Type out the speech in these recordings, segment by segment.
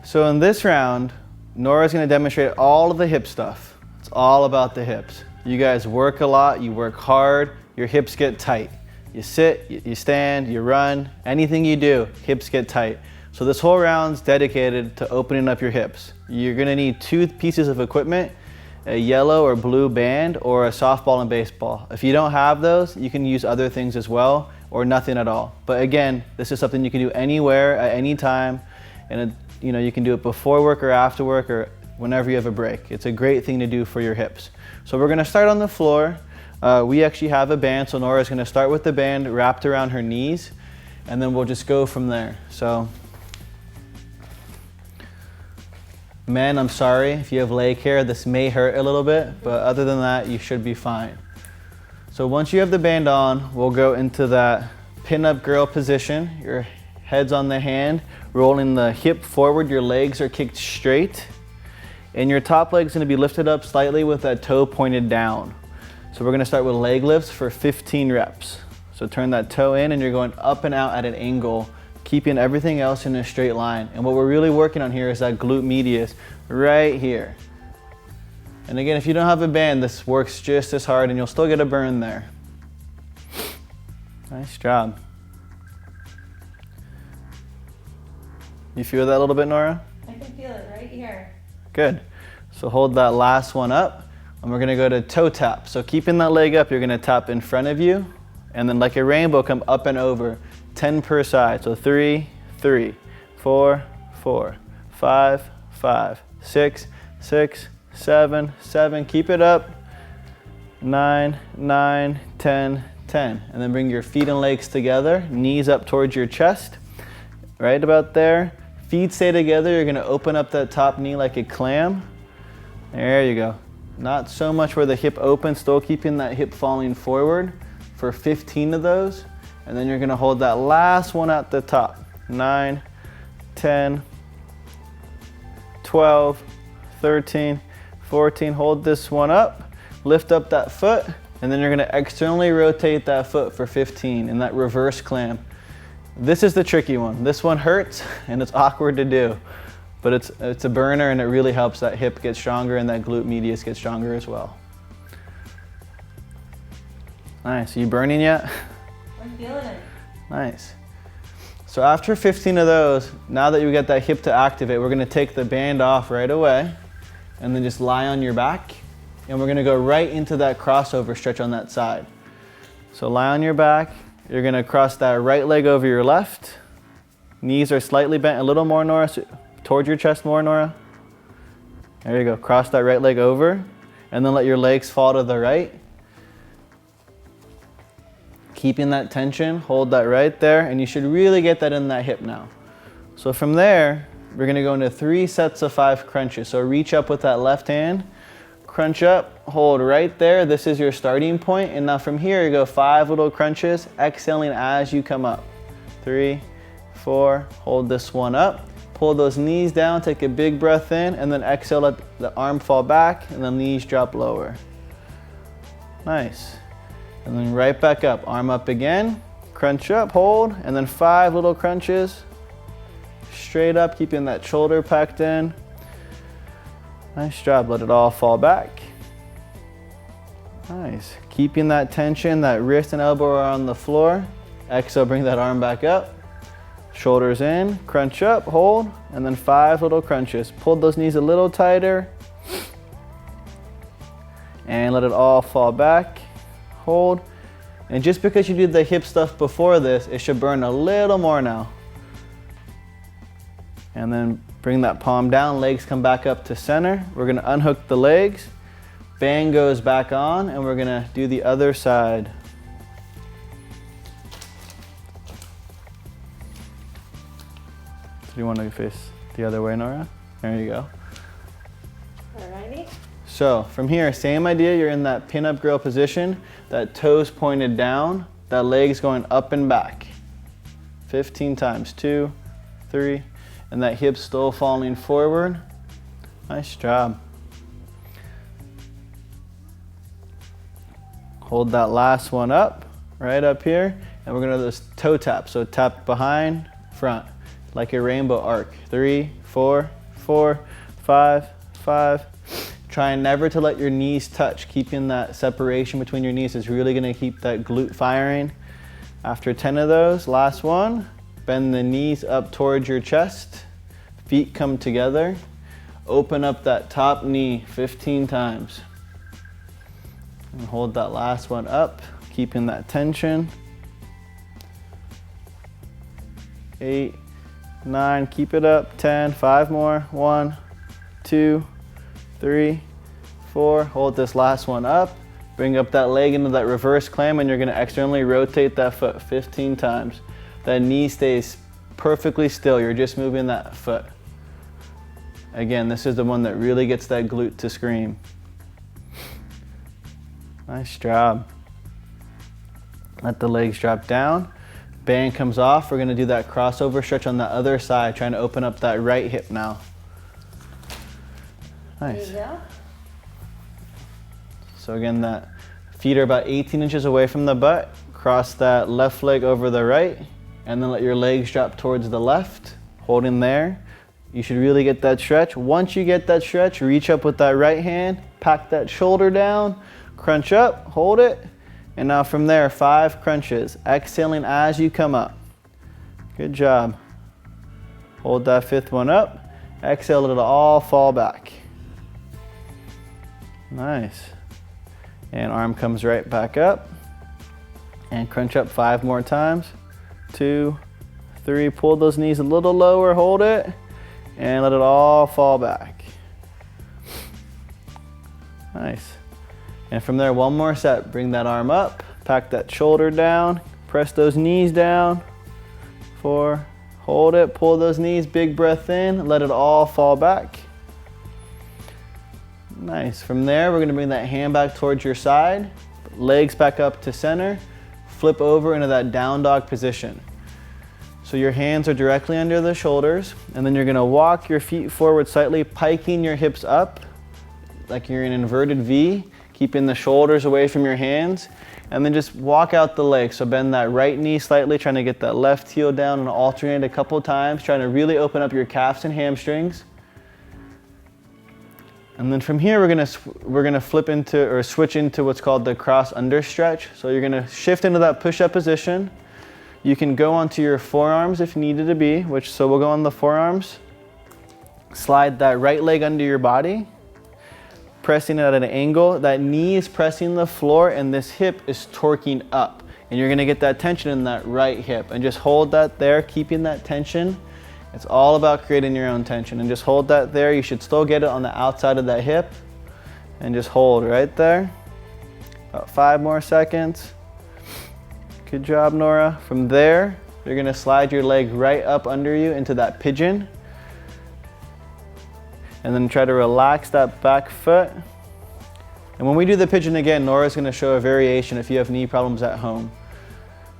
So in this round, Nora's gonna demonstrate all of the hip stuff. It's all about the hips. You guys work a lot, you work hard, your hips get tight. You sit, you stand, you run, anything you do, hips get tight. So this whole round's dedicated to opening up your hips. You're gonna need 2 pieces of equipment, a yellow or blue band or a softball and baseball. If you don't have those, you can use other things as well or nothing at all. But again, this is something you can do anywhere at any time, and you can do it before work or after work or whenever you have a break. It's a great thing to do for your hips. So we're gonna start on the floor. We actually have a band, so Nora's gonna start with the band wrapped around her knees, and then we'll just go from there. So, men, I'm sorry if you have leg hair, this may hurt a little bit, but other than that, you should be fine. So once you have the band on, we'll go into that pin-up girl position. Your head's on the hand, rolling the hip forward, your legs are kicked straight, and your top leg's gonna be lifted up slightly with that toe pointed down. So we're gonna start with leg lifts for 15 reps. So turn that toe in and you're going up and out at an angle, keeping everything else in a straight line. And what we're really working on here is that glute medius right here. And again, if you don't have a band, this works just as hard and you'll still get a burn there. Nice job. You feel that a little bit, Nora? I can feel it right here. Good. So hold that last one up. And we're gonna go to toe tap. So keeping that leg up, you're gonna tap in front of you, and then like a rainbow, come up and over, 10 per side. So 3, 3, 4, 4, 5, 5, 6, 6, 7, 7. Keep it up. 9, 9, 10, 10. And then bring your feet and legs together, knees up towards your chest, right about there. Feet stay together. You're gonna open up that top knee like a clam. There you go. Not so much where the hip opens, still keeping that hip falling forward for 15 of those. And then you're gonna hold that last one at the top. 9, 10, 12, 13, 14. Hold this one up, lift up that foot, and then you're gonna externally rotate that foot for 15 in that reverse clam. This is the tricky one. This one hurts and it's awkward to do. But it's a burner and it really helps that hip get stronger and that glute medius get stronger as well. Nice, are you burning yet? I'm feeling it. Nice. So after 15 of those, now that you get that hip to activate, we're gonna take the band off right away and then just lie on your back. And we're gonna go right into that crossover stretch on that side. So lie on your back, you're gonna cross that right leg over your left. Knees are slightly bent a little more, Nora. So towards your chest more, Nora. There you go. Cross that right leg over and then let your legs fall to the right. Keeping that tension, hold that right there, and you should really get that in that hip now. So from there, we're gonna go into 3 sets of 5 crunches. So reach up with that left hand, crunch up, hold right there. This is your starting point. And now from here, you go 5 little crunches, exhaling as you come up. 3, 4, hold this one up. Pull those knees down, take a big breath in, and then exhale, let the arm fall back, and the knees drop lower. Nice. And then right back up, arm up again, crunch up, hold, and then 5 little crunches. Straight up, keeping that shoulder packed in. Nice job, let it all fall back. Nice. Keeping that tension, that wrist and elbow are on the floor. Exhale, bring that arm back up. Shoulders in, crunch up, hold, and then 5 little crunches. Pull those knees a little tighter. And let it all fall back, hold. And just because you did the hip stuff before this, it should burn a little more now. And then bring that palm down, legs come back up to center. We're gonna unhook the legs, band goes back on, and we're gonna do the other side. Do you want to face the other way, Nora? There you go. Alrighty. So from here, same idea, you're in that pin-up girl position, that toes pointed down, that leg's going up and back. 15 times, 2, 3, and that hip still falling forward. Nice job. Hold that last one up, right up here, and we're gonna do this toe tap. So tap behind, front. like a rainbow arc. 3, 4, 4, 5, 5. Try never to let your knees touch. Keeping that separation between your knees is really gonna keep that glute firing. After 10 of those, last one, bend the knees up towards your chest. Feet come together. Open up that top knee 15 times. And hold that last one up, keeping that tension. 8, 9, keep it up. 10, 5 more. 1, 2, 3, 4. Hold this last one up. Bring up that leg into that reverse clamp, and you're gonna externally rotate that foot 15 times. That knee stays perfectly still. You're just moving that foot. Again, this is the one that really gets that glute to scream. Nice job. Let the legs drop down. Band comes off. We're gonna do that crossover stretch on the other side, trying to open up that right hip now. Nice. There you go. So again, that feet are about 18 inches away from the butt. Cross that left leg over the right, and then let your legs drop towards the left, holding there. You should really get that stretch. Once you get that stretch, reach up with that right hand, pack that shoulder down, crunch up, hold it, and now from there, 5 crunches, exhaling as you come up. Good job. Hold that 5th one up, exhale, let it all fall back. Nice. And arm comes right back up, and crunch up 5 more times. 2, 3, pull those knees a little lower, hold it, and let it all fall back. Nice. And from there, one more set. Bring that arm up, pack that shoulder down, press those knees down. 4, hold it, pull those knees, big breath in, let it all fall back. Nice. From there, we're gonna bring that hand back towards your side, legs back up to center, flip over into that down dog position. So your hands are directly under the shoulders, and then you're gonna walk your feet forward slightly, piking your hips up like you're in an inverted V, keeping the shoulders away from your hands, and then just walk out the legs. So bend that right knee slightly, trying to get that left heel down, and alternate a couple times, trying to really open up your calves and hamstrings. And then from here, we're gonna flip into or switch into what's called the cross under stretch. So you're gonna shift into that push-up position. You can go onto your forearms if needed to be, so we'll go on the forearms. Slide that right leg under your body, pressing it at an angle. That knee is pressing the floor, and this hip is torquing up. And you're gonna get that tension in that right hip. And just hold that there, keeping that tension. It's all about creating your own tension. And just hold that there. You should still get it on the outside of that hip. And just hold right there. About 5 more seconds. Good job, Nora. From there, you're gonna slide your leg right up under you into that pigeon. And then try to relax that back foot. And when we do the pigeon again, Nora's gonna show a variation if you have knee problems at home.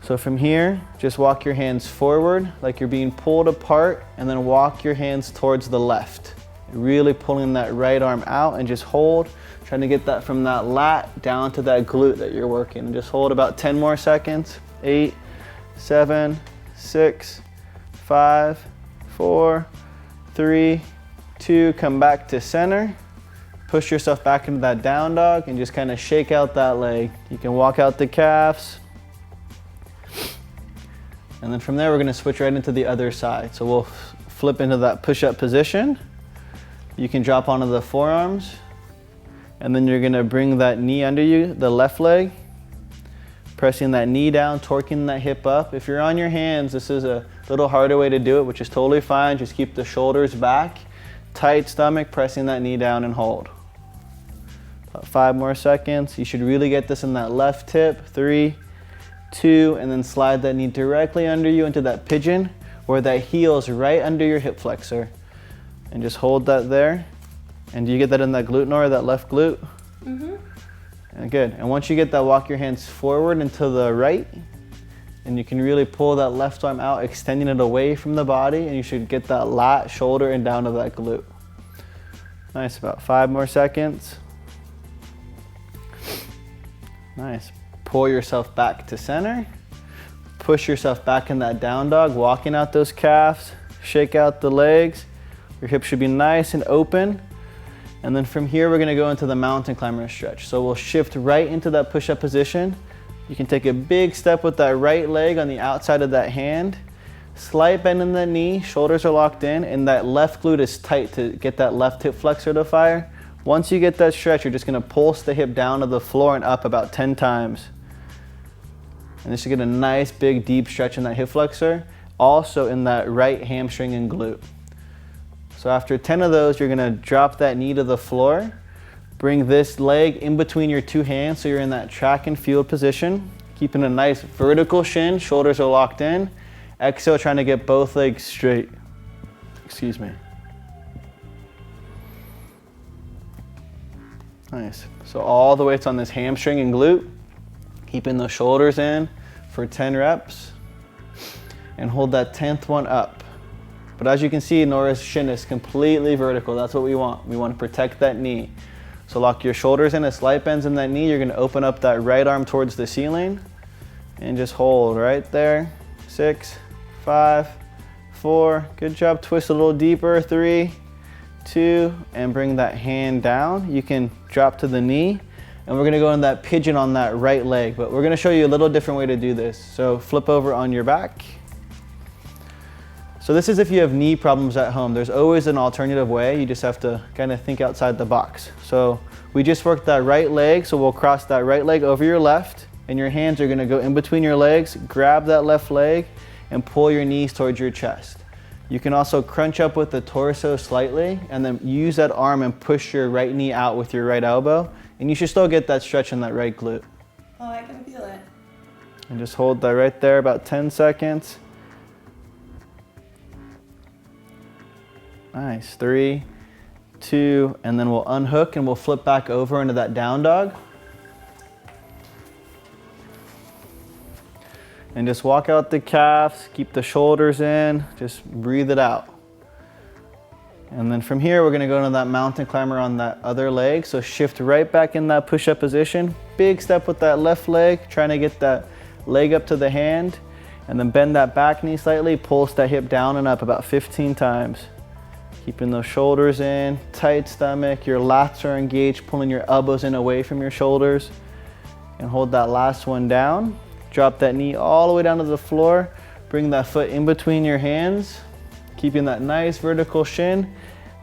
So from here, just walk your hands forward like you're being pulled apart, and then walk your hands towards the left. Really pulling that right arm out, and just hold, trying to get that from that lat down to that glute that you're working. And just hold about 10 more seconds. 8, 7, 6, 5, 4, 3, 2, come back to center. Push yourself back into that down dog and just kind of shake out that leg. You can walk out the calves. And then from there, we're gonna switch right into the other side. So we'll flip into that push-up position. You can drop onto the forearms, and then you're gonna bring that knee under you, the left leg, pressing that knee down, torquing that hip up. If you're on your hands, this is a little harder way to do it, which is totally fine. Just keep the shoulders back, tight stomach, pressing that knee down and hold. About 5 more seconds. You should really get this in that left hip. 3, 2, and then slide that knee directly under you into that pigeon, where that heel is right under your hip flexor. And just hold that there. And do you get that in that glute, Nora, that left glute? Mm-hmm. And good. And once you get that, walk your hands forward and to the right. And you can really pull that left arm out, extending it away from the body, and you should get that lat, shoulder, and down to that glute. Nice, about 5 more seconds. Nice. Pull yourself back to center. Push yourself back in that down dog, walking out those calves, shake out the legs. Your hips should be nice and open. And then from here, we're gonna go into the mountain climber stretch. So we'll shift right into that push-up position. You can take a big step with that right leg on the outside of that hand. Slight bend in the knee, shoulders are locked in, and that left glute is tight to get that left hip flexor to fire. Once you get that stretch, you're just gonna pulse the hip down to the floor and up about 10 times. And this should get a nice, big, deep stretch in that hip flexor, also in that right hamstring and glute. So after 10 of those, you're gonna drop that knee to the floor, bring this leg in between your two hands so you're in that track and field position, keeping a nice vertical shin, shoulders are locked in. Exhale, trying to get both legs straight. Excuse me. Nice. So all the weight's on this hamstring and glute. Keeping the shoulders in for 10 reps. And hold that 10th one up. But as you can see, Nora's shin is completely vertical. That's what we want. We want to protect that knee. So lock your shoulders in, a slight bends in that knee. You're going to open up that right arm towards the ceiling. And just hold right there. 6, 5, 4, good job. Twist a little deeper. 3, 2, and bring that hand down. You can drop to the knee, and we're gonna go in that pigeon on that right leg, but we're gonna show you a little different way to do this. So flip over on your back. So this is if you have knee problems at home. There's always an alternative way. You just have to kind of think outside the box. So we just worked that right leg, so we'll cross that right leg over your left, and your hands are gonna go in between your legs, grab that left leg, and pull your knees towards your chest. You can also crunch up with the torso slightly and then use that arm and push your right knee out with your right elbow. And you should still get that stretch in that right glute. Oh, I can feel it. And just hold that right there about 10 seconds. Nice, 3, 2, and then we'll unhook and we'll flip back over into that down dog. And just walk out the calves, keep the shoulders in, just breathe it out. And then from here, we're gonna go into that mountain climber on that other leg. So shift right back in that push-up position. Big step with that left leg, trying to get that leg up to the hand. And then bend that back knee slightly, pulse that hip down and up about 15 times. Keeping those shoulders in, tight stomach, your lats are engaged, pulling your elbows in away from your shoulders. And hold that last one down. Drop that knee all the way down to the floor. Bring that foot in between your hands, keeping that nice vertical shin,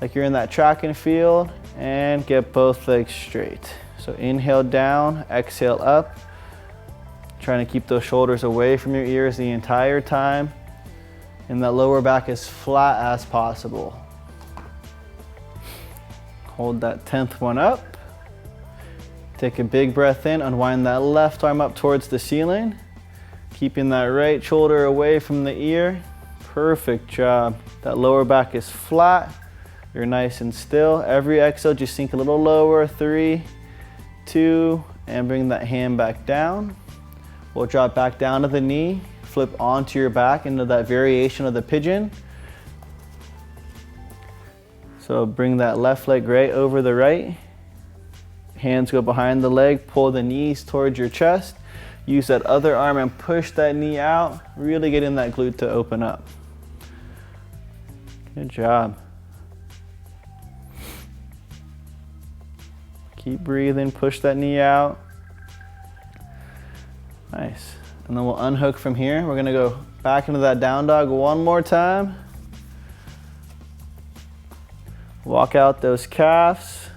like you're in that track and field, and get both legs straight. So inhale down, exhale up. Trying to keep those shoulders away from your ears the entire time. And that lower back as flat as possible. Hold that 10th one up. Take a big breath in, unwind that left arm up towards the ceiling. Keeping that right shoulder away from the ear. Perfect job. That lower back is flat. You're nice and still. Every exhale, just sink a little lower. 3, 2, and bring that hand back down. We'll drop back down to the knee, flip onto your back into that variation of the pigeon. So bring that left leg right over the right. Hands go behind the leg, pull the knees towards your chest. Use that other arm and push that knee out, really getting that glute to open up. Good job. Keep breathing, push that knee out. Nice. And then we'll unhook from here. We're gonna go back into that down dog one more time. Walk out those calves.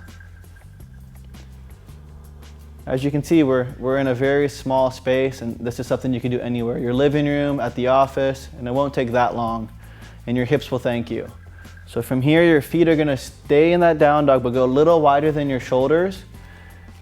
As you can see, we're in a very small space, and this is something you can do anywhere. Your living room, at the office, and it won't take that long, and your hips will thank you. So from here, your feet are gonna stay in that down dog, but go a little wider than your shoulders,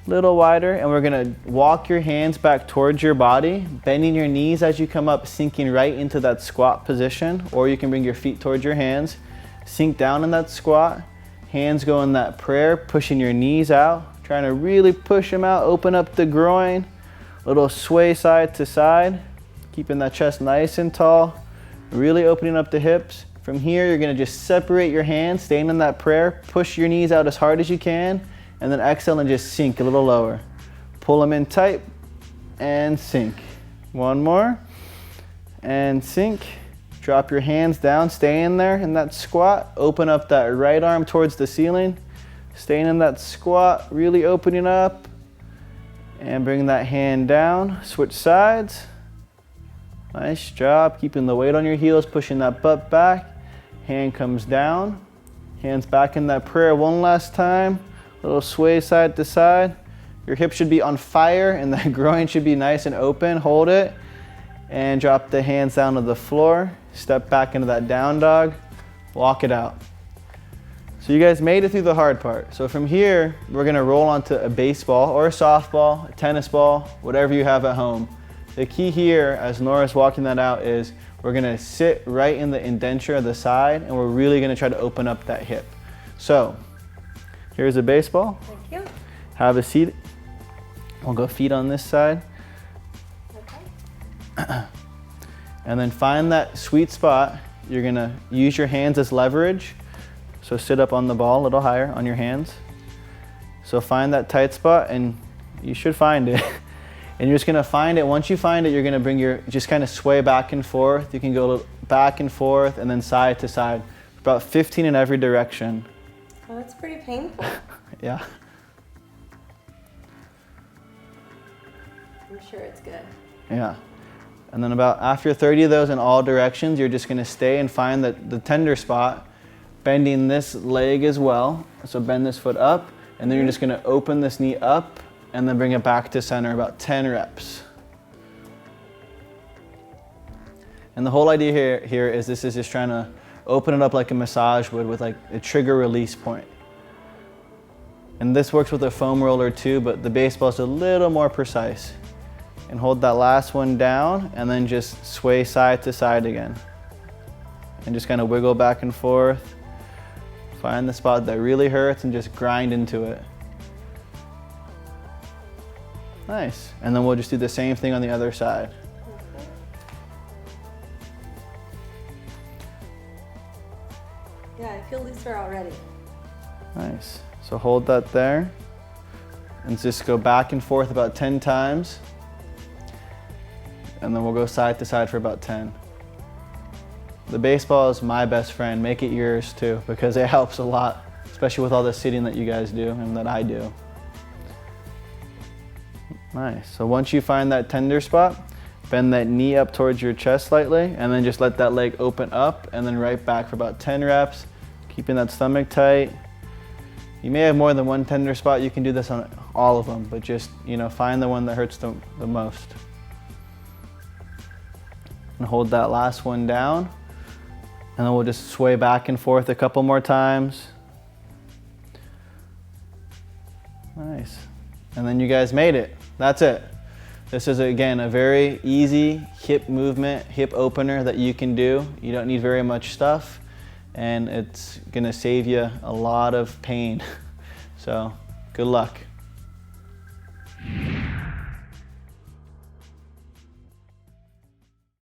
little wider, and we're gonna walk your hands back towards your body, bending your knees as you come up, sinking right into that squat position, or you can bring your feet towards your hands, sink down in that squat, hands go in that prayer, pushing your knees out, trying to really push them out, open up the groin, little sway side to side, keeping that chest nice and tall, really opening up the hips. From here, you're gonna just separate your hands, staying in that prayer, push your knees out as hard as you can, and then exhale and just sink a little lower. Pull them in tight and sink. One more, and sink. Drop your hands down, stay in there in that squat. Open up that right arm towards the ceiling. Staying in that squat, really opening up. And bring that hand down, switch sides. Nice job, keeping the weight on your heels, pushing that butt back. Hand comes down, hands back in that prayer one last time. Little sway side to side. Your hips should be on fire and that groin should be nice and open. Hold it and drop the hands down to the floor. Step back into that down dog, walk it out. So you guys made it through the hard part. So from here, we're gonna roll onto a baseball or a softball, a tennis ball, whatever you have at home. The key here, as Nora's walking that out, is we're gonna sit right in the indenture of the side and we're really gonna try to open up that hip. So, here's a baseball. Thank you. Have a seat. We'll go feet on this side. Okay. And then find that sweet spot. You're gonna use your hands as leverage. So sit up on the ball a little higher on your hands. So find that tight spot and you should find it. And you're just gonna find it. Once you find it, you're gonna bring just kind of sway back and forth. You can go back and forth and then side to side. About 15 in every direction. Oh, that's pretty painful. Yeah. I'm sure it's good. Yeah. And then about after 30 of those in all directions, you're just gonna stay and find the tender spot, bending this leg as well. So bend this foot up, and then you're just gonna open this knee up and then bring it back to center, about 10 reps. And the whole idea here is this is just trying to open it up like a massage would with like a trigger release point. And this works with a foam roller too, but the baseball is a little more precise. And hold that last one down and then just sway side to side again. And just kind of wiggle back and forth. Find the spot that really hurts and just grind into it. Nice. And then we'll just do the same thing on the other side. Yeah, I feel looser already. Nice. So hold that there. And just go back and forth about 10 times. And then we'll go side to side for about 10. The baseball is my best friend. Make it yours too, because it helps a lot, especially with all the sitting that you guys do and that I do. Nice. So once you find that tender spot, bend that knee up towards your chest slightly, and then just let that leg open up, and then right back for about 10 reps, keeping that stomach tight. You may have more than one tender spot. You can do this on all of them, but just, find the one that hurts the most. And hold that last one down. And then we'll just sway back and forth a couple more times. Nice. And then you guys made it. That's it. This is, again, a very easy hip movement, hip opener that you can do. You don't need very much stuff, and it's gonna save you a lot of pain. So, good luck.